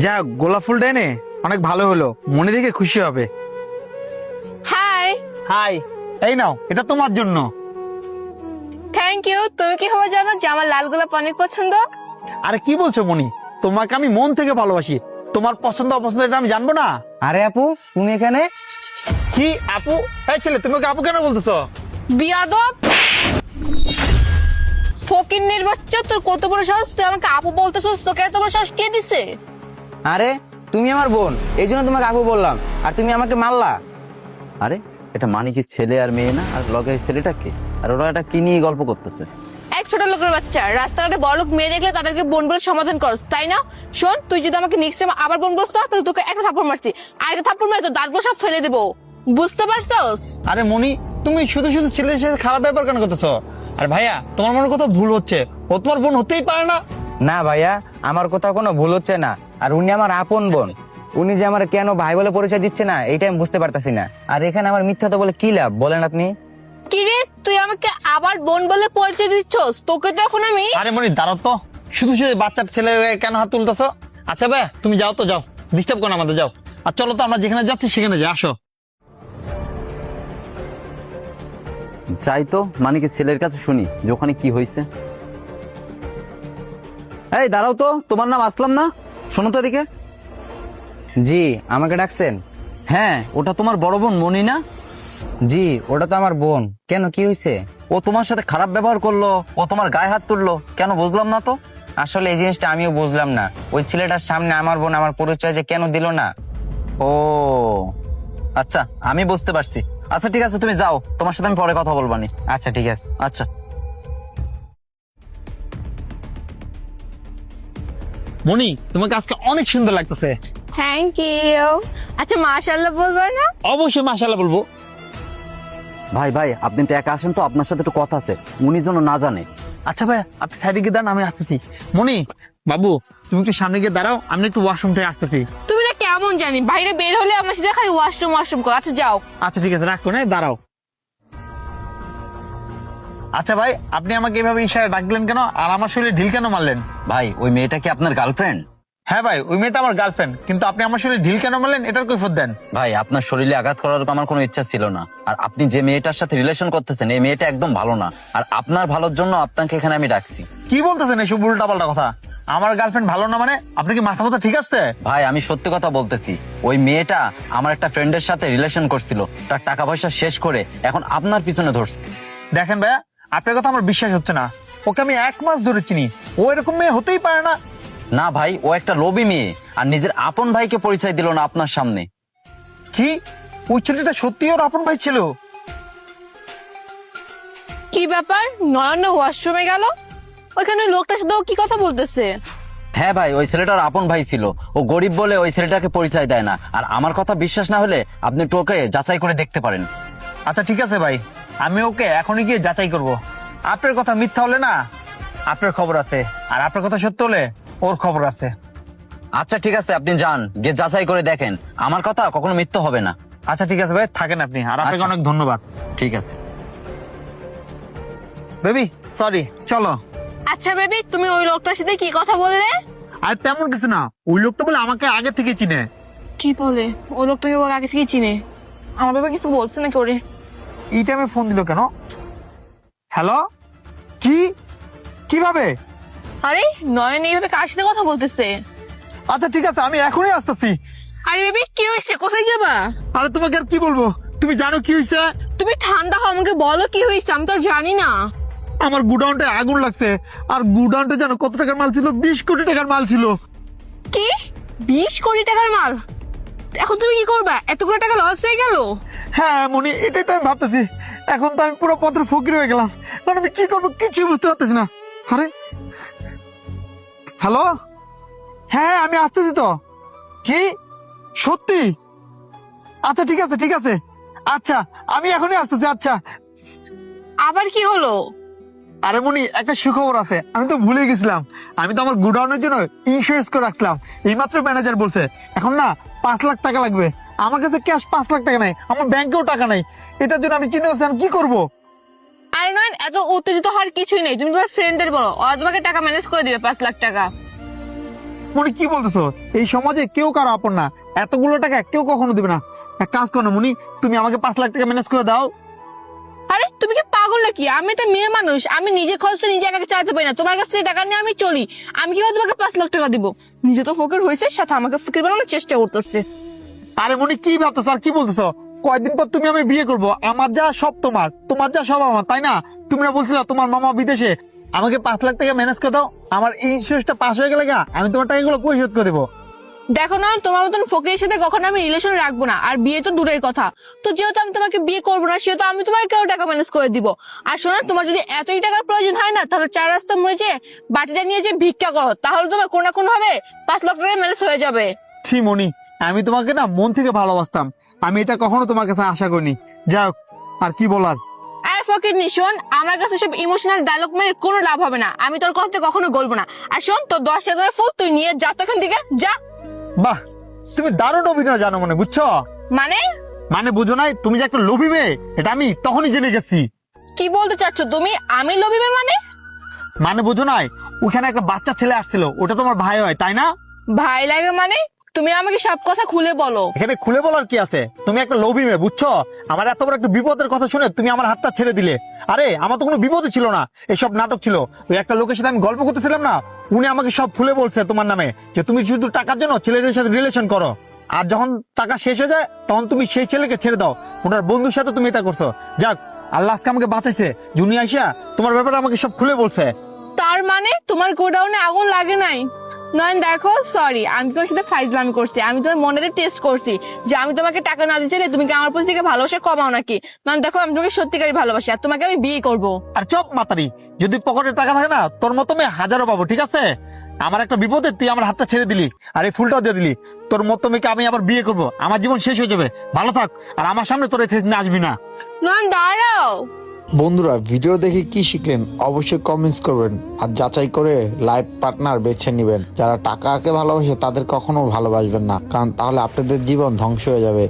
যা গোলাপ ফুলটা এনে অনেক ভালো হলো, মনে দেখে খুশি হবে। হাই। হাই, এই নাও, এটা তোমার জন্য। Thank you. তুমি কিভাবে জানো যে আমার লাল গোলাপ অনেক পছন্দ? আরে কি বলছো মনি, তোমাকে আমি মন থেকে ভালোবাসি। তোমার পছন্দ অপছন্দ এটা আমি জানবো না? আরে আপু, তুমি এখানে? কি আপু? এই ছেলে, তুমি ওকে আপু কেন বলতেছো? বিয়াদব ফকিন্নির বাচ্চা, তোর কত বড় সাহস, তুই আমাকে আপু বলতেছিস? তোকে এত বড় সাহস কে দিছে? আরে তুমি আমার বোন, এই জন্য তোমাকে আপু বললাম, আর তুমি আমাকে মারলা। আরে এটা মানিকের ছেলে আর মেয়ে না? আর লগে ছেলেটা কে? আর ওরা এটা কি নিয়ে গল্প করতেছে? এক ছোট লোকের বাচ্চা রাস্তাঘাটে বড় লোক মেয়ে দেখলে তাদেরকে বোন বলে সমাধান করস, তাই না? শোন, তুই যদি আমাকে নেক্সট টাইম আবার বোন বলছ না, তাহলে তোকে একটা থাপ্পড় মারছি, আর একটা থাপ্পড় মারে তোর দাঁতগুলো সব ফেলে দেবো, বুঝতে পারছস? আরে মনি, তুমি শুধু শুধু ছেলের সাথে খারাপ ব্যাপার কেন করতেছো? আর ভাইয়া, তোমার মনে কথা ভুল হচ্ছে, ও তোমার বোন হতেই পারে না। না ভাইয়া, আমার কোথাও কোনো ভুল হচ্ছে না। আর উনি আমার আপন বোন, উনি যে আমার কেন ভাই বলে পরিচয় দিচ্ছে না, এইটা আমি বুঝতে পারতাছি না। আর এখানে আমার মিথ্যা তো বলে কি লাভ বলেন আপনি? কি রে, তুই আমাকে আবার বোন বলে পরিচয় দিচ্ছস? তোকে তো এখন আমি... আরে মনি দাঁড়াও তো, শুধু শুধু বাচ্চার ছেলে কেন হাত তুলতেছো? আচ্ছা ভাইয়া, তুমি যাও তো, যাও, ডিস্টার্ব করো না আমাদের, যাও। আর চলো তো, আমরা যেখানে যাচ্ছি সেখানে যাই, আসো। যাই তো মানিকের ছেলের কাছে শুনি যে ওখানে কি হয়েছে। এই দাঁড়াও তো, তোমার নাম আসলাম না? শোনো তো এদিকে। জি, আমাকে ডাকছেন? হ্যাঁ, ওটা তোমার বড় বোন মনি না? জি, ওটা তো আমার বোন। কেন, কি হয়েছে? ও তোমার সাথে খারাপ ব্যবহার করলো, ও তোমার গায়ে হাত তুললো, কেন বুঝলাম না তো। আসলে এই জিনিসটা আমিও বুঝলাম না, ওই ছেলেটার সামনে আমার বোন আমার পরিচয় যে কেন দিল না। ও আচ্ছা, আমি বুঝতে পারছি। আচ্ছা ঠিক আছে, তুমি যাও, তোমার সাথে আমি পরে কথা বলবানি। আচ্ছা ঠিক আছে। আচ্ছা। মনি, তোমাকে আজকে অনেক সুন্দর লাগতেছে। Thank you. আচ্ছা, মাশাআল্লাহ বলবো না? অবশ্যই মাশাআল্লাহ বলবো। ভাই ভাই, আপনি একটু একা আসেন তো, আপনার সাথে একটু কথা আছে, উনি যেন না জানে। আচ্ছা ভাইয়া, আপনি সাইডে গিয়ে দাঁড়ান, আমি আসতেছি। মনি বাবু, তুমি একটু সামনে গিয়ে দাঁড়াও, আমি একটু ওয়াশরুম থেকে আসতেছি। তুমি না কেমন জানি, বাইরে বের হলে আমার সাথে খালি ওয়াশরুম ওয়াশরুম কর। আচ্ছা যাও। আচ্ছা ঠিক আছে, রাখো না, দাঁড়াও। আচ্ছা ভাই, আপনি আমাকে এভাবে ইশারা ডাক দিলেন কেন, আর আমার শরীরে ঢিল কেন মারলেন? ভাই, ওই মেয়েটা কি আপনার গার্লফ্রেন্ড? হ্যাঁ ভাই, ওই মেয়েটা আমার গার্লফ্রেন্ড, কিন্তু আপনি আমার শরীরে ঢিল কেন মারলেন, এটার কৈফিয়ত দেন। ভাই, আপনার শরীরে আঘাত করার আমার কোনো ইচ্ছা ছিল না। আর আপনি যে মেয়েটার সাথে রিলেশন করতেছেন, এই মেয়েটা একদম ভালো না। আর আপনার ভালোর জন্য আপনাকে এখানে আমি ডাকছি। কি বলতেছেন এসব উল্টাপাল্টা কথা? আমার গার্লফ্রেন্ড ভালো না মানে? আপনি কি মাথা মাথা ঠিক আছে? ভাই, আমি সত্যি কথা বলতেছি, ওই মেয়েটা আমার একটা ফ্রেন্ডের সাথে রিলেশন করছিল, তার টাকা পয়সা শেষ করে এখন আপনার পিছনে ধরছে। দেখেন ভাইয়া, আপনার কথা আমার বিশ্বাস হচ্ছে না। ওকে আমি 1 মাস ধরে চিনি, ও এরকম মেয়ে হতেই পারে না। না ভাই, ও একটা লোভী মেয়ে, আর নিজের আপন ভাইকে পরিচয় দিল না আপনার সামনে। কি? ওই ছেলেটা সত্যি ওর আপন ভাই ছিল? কি ব্যাপার, নয়ন ওয়াশরুমে গেল? ওইখানে লোকটার সাথে ও কি কথা বলতেছে? হ্যাঁ ভাই, ওই ছেলেটার আপন ভাই ছিল, ও গরিব বলে ওই ছেলেটাকে পরিচয় দেয় না। আর আমার কথা বিশ্বাস না হলে আপনি টোকে যাচাই করে দেখতে পারেন। আচ্ছা ঠিক আছে ভাই, আমি ওকে এখনই গিয়ে যাচাই করব। আপনার কথা মিথ্যা হলে না আপনার খবর আছে, আর আপনার কথা সত্য হলে ওর খবর আছে। আচ্ছা ঠিক আছে, আপনি যান, গিয়ে যাচাই করে দেখেন, আমার কথা কখনো মিথ্যা হবে না। আচ্ছা ঠিক আছে ভাই, থাকেন আপনি, আর আপনাকে আচ্ছা। অনেক ধন্যবাদ। ঠিক আছে। বেবি সরি, চলো। আচ্ছা বেবি, তুমি ওই লোকটার সাথে কি কথা বললে? আর তেমন কিছু না, ওই লোকটা বলে আমাকে আগে থেকে চিনে। কি বলে? ওই লোকটাকে ও আগে থেকে চিনে? আমার বাবা কিছু বলছে না করে? এই টাইমে ফোন দিল কেন? হ্যালো, কি? কিভাবে? আরে নয়ন এইভাবে কার সাথে কথা বলতেছে? আচ্ছা ঠিক আছে, আমি এখনই আসতেছি। আরে বেবি, কি হয়েছে? কোথায় যাবা? আরে তোমাকে আর কি বলবো, তুমি জানো কি হয়েছে? তুমি ঠান্ডা হও, আমাকে বলো কি হয়েছে, আমি তো আর জানি না। আমার গুডাউনটা আগুন লাগছে, আর গুডাউনটা জানো কত টাকার মাল ছিল? 20 কোটি টাকার মাল ছিল। কি? 20 কোটি টাকার মাল? এখন তুমি কি করবা? এতগুলো টাকা লস হয়ে গেল। হ্যাঁ মনি, এটাই তো আমি ভাবতেছি। এখন তো আমি পুরো পত্র ফকির হয়ে গেলাম, কারণ আমি কি করবো কিছু বুঝতে পারতেছি না। আরে হ্যালো, হ্যাঁ আমি আসতেছি তো। কি সত্যি? আচ্ছা ঠিক আছে ঠিক আছে, আচ্ছা আমি এখনই আসতেছি। আচ্ছা। আবার কি হলো? আরে মনি, একটা সুখবর আছে, আমি তো ভুলে গেছিলাম। আমি তো আমার গুডাউনের জন্য ইন্স্যুরেন্স করে রাখলাম, এইমাত্র ম্যানেজার বলছে এখন না 5 লাখ টাকা লাগবে। আমার কাছে ক্যাশ 5 লাখ টাকা নাই, আমার ব্যাংকেও টাকা নাই। এটার জন্য আমি চিন্তা করছি আমি কি করবো। আরে নয়ন, এত উত্তেজিত হওয়ার কিছুই নেই, তুমি তোমার ফ্রেন্ডদের বলো, ওরা তোমাকে টাকা ম্যানেজ করে দিবে, 5 লাখ টাকা। মনি কি বলতেছো? এই সমাজে কেউ কারো আপন না, এতগুলো টাকা কেউ কখনো দিবে না। এক কাজ করো না মনি, তুমি আমাকে 5 লাখ টাকা ম্যানেজ করে দাও। আরে তুমি কি পাগল নাকি? আমি একটা মেয়ে মানুষ, আমি নিজে খরচটা নিজে একা চাইতে পারি না। তোমার কাছ থেকে টাকা নিয়ে আমি চলি, আমি কিভাবে তোমাকে 5 লাখ টাকা দিব? নিজে তো ফকির হয়েছে, সাথে আমাকে ফকির বানানোর চেষ্টা করতেছে। আরে মনি কি ভাবতেছো আর কি বলতেছো? কয়েকদিন পর তুমি আমি বিয়ে করবো, আমার যা সব তোমার, তোমার যা সব আমার, তাই না? তুমি না বলছিলে তোমার মামা বিদেশে, আমাকে 5 লাখ টাকা ম্যানেজ করে দাও, আমার এই ইন্স্যুরেন্সটা পাস হয়ে গেলে আমি তোমার টাকাগুলো পরিশোধ করে দেবো। দেখো না, তোমার মতন ফকিরের সাথে কখনো আমি রিলেশন রাখবো না, আর বিয়ে তো দূরের কথা। তো যেহেতু আমি তোমাকে বিয়ে করবো না, সেহেতু আমি তোমাকে কেউ টাকা ম্যানেজ করে দিব। আর শোনো, তোমার যদি এতই টাকার প্রয়োজন হয় না, তাহলে 4 রাস্তা মরে যে বাটিটা নিয়ে যে ভিক্ষা করো, তাহলে তোমার কোনো না কোনো ভাবে 5 লাখ টাকা ম্যানেজ হয়ে যাবে। ছি মনি, আমি তোমাকে না মন থেকে ভালোবাসতাম, আমি এটা কখনো তোমার কাছে আশা করিনি। যাই হোক, আর কি বলার। ফকির নি শোন, আমার কাছে সব ইমোশনাল ডায়লগ মেরে কোনো লাভ হবে না, আমি তোর কথা কখনো বলবো না। আর শোন, তোর 10 টাকার ফুল তুই নিয়ে যা তো এখান থেকে, যা। বাহ, তুমি দারুণ অভিনয় জানো মনে, বুঝছো? মানে মানে বুঝো নাই, তুমি যে একটা লোভী মেয়ে, এটা আমি তখনই জেনে গেছি। কি বলতে চাচ্ছ তুমি? আমি লোভী মেয়ে মানে? মানে বুঝো নাই, ওখানে একটা বাচ্চা ছেলে আসছিল, ওটা তোমার ভাই হয় তাই না? ভাই লাগে মানে? তুমি আমাকে সব কথা খুলে বলো। এখানে খুলে বলার কি আছে? তুমি একটা লোভী মেয়ে, বুঝছো? আমার এত বড় একটা বিপদের কথা শুনে তুমি আমার হাতটা ছেড়ে দিলে। আরে আমার তো কোনো বিপদই ছিল না, এসব নাটক ছিল। ওই একটা লোকের সাথে আমি গল্প করতেছিলাম না, উনি আমাকে সব খুলে বলছে তোমার নামে, যে তুমি শুধু টাকার জন্য ছেলেদের সাথে রিলেশন করো, আর যখন টাকা শেষ হয়ে যায় তখন তুমি সেই ছেলেকে ছেড়ে দাও। ওনার বন্ধুর সাথে তুমি এটা করছো। যাক, আল্লাহ আজকে আমাকে বাঁচাইছে, জুনি আইসা তোমার ব্যাপারে আমাকে সব খুলে বলছে। তার মানে তোমার গোডাউনে আগুন লাগে নাই? নয়ন দেখো, সরি, আমি তোমার সাথে ফাইজলামি করছি, আমি তোমার মনের টেস্ট করছি যে আমি তোমাকে টাকা না দিচ্ছি তুমি কি আমার প্রতি থেকে ভালোবাসা কমাও নাকি। নয়ন দেখো, আমি তোমাকে সত্যিকারই ভালোবাসি, আর তোমাকে আমি বিয়ে করব। আর চপ মাতারি, যদি পকেটে টাকা থাকে না, তোর মতো মেয়ে হাজারো পাবো, ঠিক আছে? আমার একটা বিপদে তুই আমার হাতটা ছেড়ে দিলি, আর এই ফুলটাও দিয়ে দিলি। তোর মতো মেয়েকে আমি আবার বিয়ে করব, আমার জীবন শেষ হয়ে যাবে। ভালো থাক, আর আমার সামনে তোর এই ফেস নিয়ে আসবি না। নয়ন দাঁড়াও। বন্ধুরা, ভিডিও দেখে কি শিখলেন অবশ্যই কমেন্টস করবেন, আর যাচাই করে লাইফ পার্টনার বেছে নেবেন। যারা টাকাকে ভালোবাসে তাদের কখনো ভালোবাসবেন না, কারণ তাহলে আপনাদের জীবন ধ্বংস হয়ে যাবে।